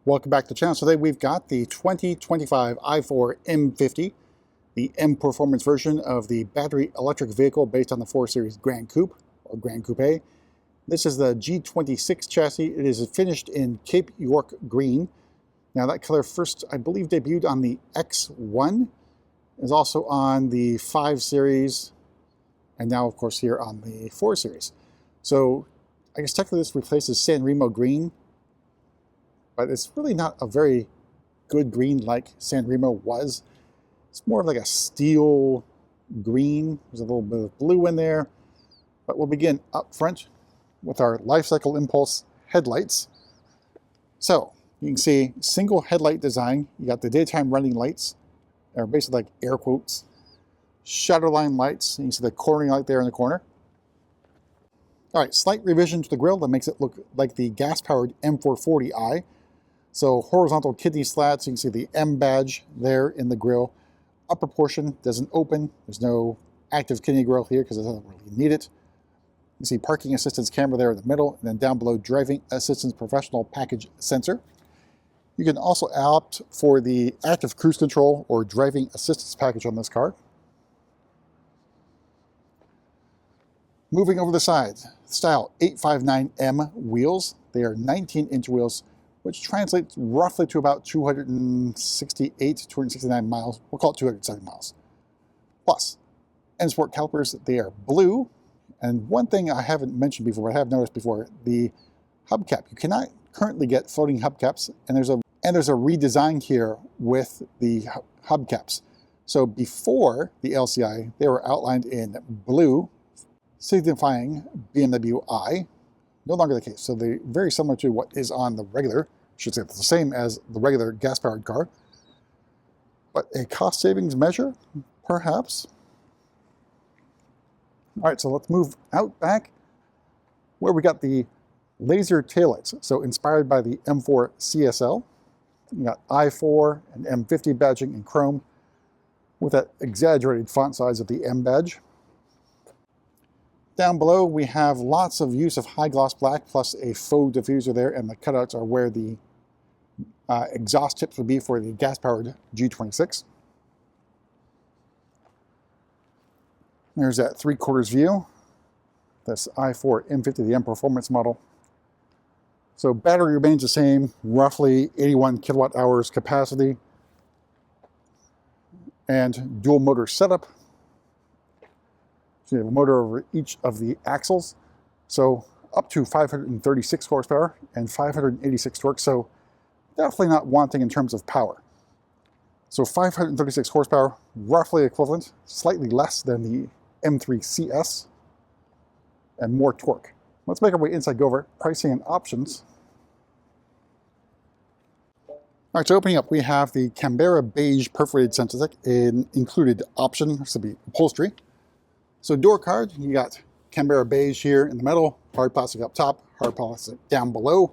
Welcome back to the channel. So today we've got the 2025 i4 M50, the M Performance version of the battery electric vehicle based on the 4 Series Grand Coupe or Grand Coupe. This is the G26 chassis. It is finished in Cape York green. Now that color first, I believe, debuted on the X1, is also on the 5 Series, and now of course here on the 4 Series. So I guess technically this replaces San Remo green, but it's really not a very good green like San Remo was. It's more of like a steel green. There's a little bit of blue in there. But we'll begin up front with our life cycle impulse headlights. So you can see single headlight design. You got the daytime running lights, or basically like air quotes, shadow line lights, and you see the cornering light there in the corner. All right, slight revision to the grille that makes it look like the gas-powered M440i. So horizontal kidney slats, you can see the M badge there in the grille. Upper portion doesn't open. There's no active kidney grille here because it doesn't really need it. You see parking assistance camera there in the middle, and then down below driving assistance professional package sensor. You can also opt for the active cruise control or driving assistance package on this car. Moving over the sides, style 859M wheels. They are 19-inch wheels, which translates roughly to about 268, 269 miles. We'll call it 270 miles. Plus, M Sport calipers, they are blue. And one thing I haven't mentioned before, I have noticed before, the hubcap. You cannot currently get floating hubcaps, and there's a redesign here with the hubcaps. So before the LCI, they were outlined in blue, signifying BMW i. No longer the case. So they're very similar to what is on the regular, I should say it's the same as the regular gas-powered car. But a cost savings measure, perhaps. All right, so let's move out back where we got the laser taillights. So inspired by the M4 CSL, you got i4 and M50 badging in chrome with that exaggerated font size of the M badge. Down below, we have lots of use of high gloss black plus a faux diffuser there, and the cutouts are where the exhaust tips would be for the gas-powered G26. There's that 3/4 view. That's i4 M50, the M Performance model. So battery remains the same, roughly 81 kilowatt hours capacity, and dual motor setup. So you have a motor over each of the axles, so up to 536 horsepower and 586 torque, so definitely not wanting in terms of power. So 536 horsepower, roughly equivalent, slightly less than the M3 CS, and more torque. Let's make our way inside, go over pricing and options. All right, so opening up, we have the Canberra beige perforated Sensatec in included option, this will be upholstery. So door card, you got Canberra beige here in the middle, hard plastic up top, hard plastic down below.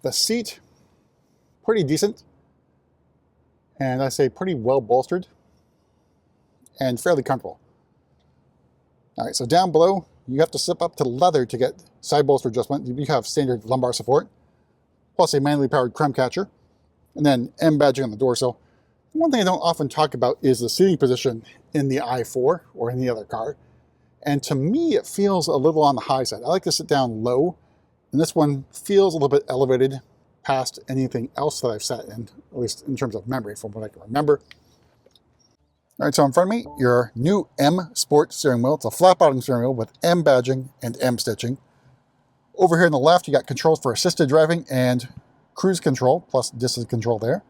The seat, pretty decent, and I say pretty well bolstered and fairly comfortable. All right, so down below, you have to slip up to leather to get side bolster adjustment. You have standard lumbar support, plus a manually powered crumb catcher, and then M badging on the door sill. One thing I don't often talk about is the seating position in the i4 or any other car. And to me, it feels a little on the high side. I like to sit down low, and this one feels a little bit elevated past anything else that I've sat in, at least in terms of memory from what I can remember. All right, so in front of me, your new M Sport steering wheel. It's a flat bottom steering wheel with M badging and M stitching. Over here on the left, you got controls for assisted driving and cruise control, plus distance control there.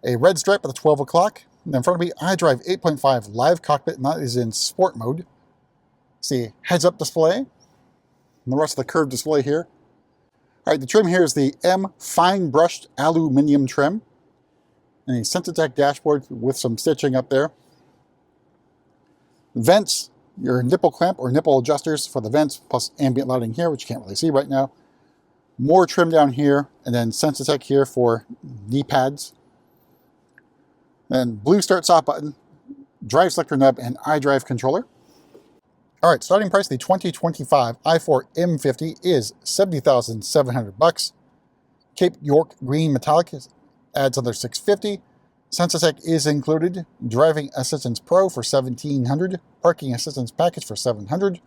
A red stripe at the 12 o'clock. And in front of me, iDrive 8.5 live cockpit, and that is in sport mode. See, heads-up display, and the rest of the curved display here. All right, the trim here is the M fine brushed aluminum trim, and a Sensatec dashboard with some stitching up there. Vents, your nipple clamp or nipple adjusters for the vents, plus ambient lighting here, which you can't really see right now. More trim down here, and then Sensatec here for knee pads. Then blue start stop button, drive selector nub, and iDrive controller. All right, starting price of the 2025 i4 M50 is $70,700. Cape York Green Metallic adds another $650. Sensatech is included. Driving Assistance Pro for $1,700. Parking Assistance Package for $700.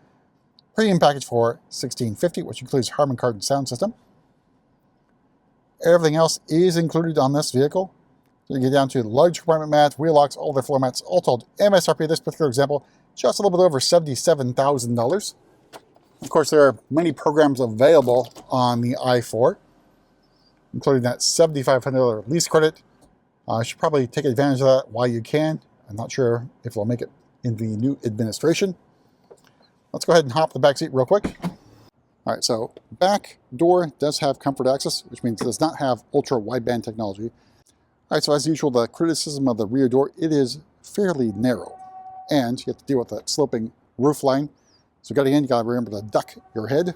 Premium Package for $1,650, which includes Harman Kardon sound system. Everything else is included on this vehicle. So you get down to large compartment mats, wheel locks, all the floor mats, all told. MSRP of this particular example, just a little bit over $77,000. Of course, there are many programs available on the i4, including that $7,500 lease credit. You should probably take advantage of that while you can. I'm not sure if it'll make it in the new administration. Let's go ahead and hop the back seat real quick. All right, so back door does have comfort access, which means it does not have ultra wideband technology. All right, so as usual, the criticism of the rear door, it is fairly narrow, and you have to deal with that sloping roof line. So getting in, you gotta remember to duck your head.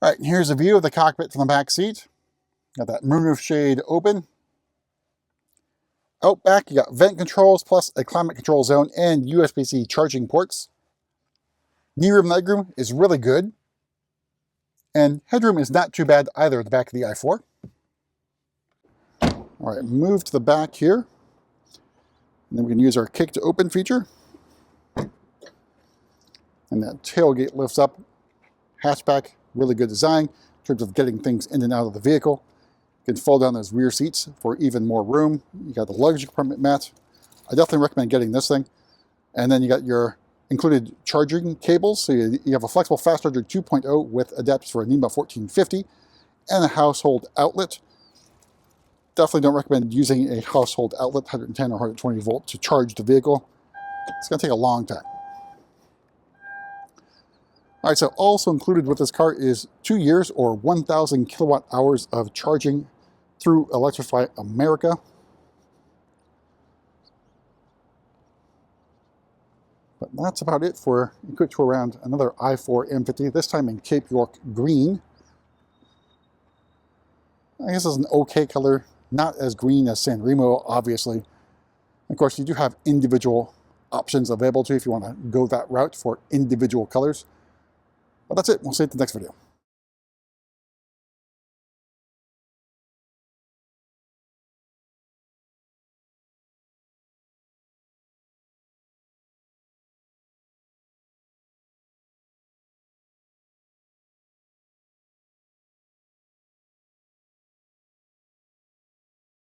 All right, here's a view of the cockpit from the back seat. Got that moonroof shade open. Out back, you got vent controls plus a climate control zone and USB-C charging ports. Knee room, legroom is really good. And headroom is not too bad either at the back of the i4. All right, move to the back here. And then we can use our kick to open feature. And that tailgate lifts up. Hatchback, really good design in terms of getting things in and out of the vehicle. You can fold down those rear seats for even more room. You got the luggage compartment mat. I definitely recommend getting this thing. And then you got your included charging cables. So you have a flexible fast charger 2.0 with adapters for a NEMA 1450 and a household outlet. Definitely don't recommend using a household outlet, 110 or 120 volt, to charge the vehicle. It's going to take a long time. All right, so also included with this car is 2 years or 1,000 kilowatt hours of charging through Electrify America. But that's about it for a quick tour around another i4 M50, this time in Cape York Green. I guess it's an okay color, not as green as San Remo, obviously. Of course, you do have individual options available to you if you want to go that route for individual colors. But that's it. We'll see you at the next video.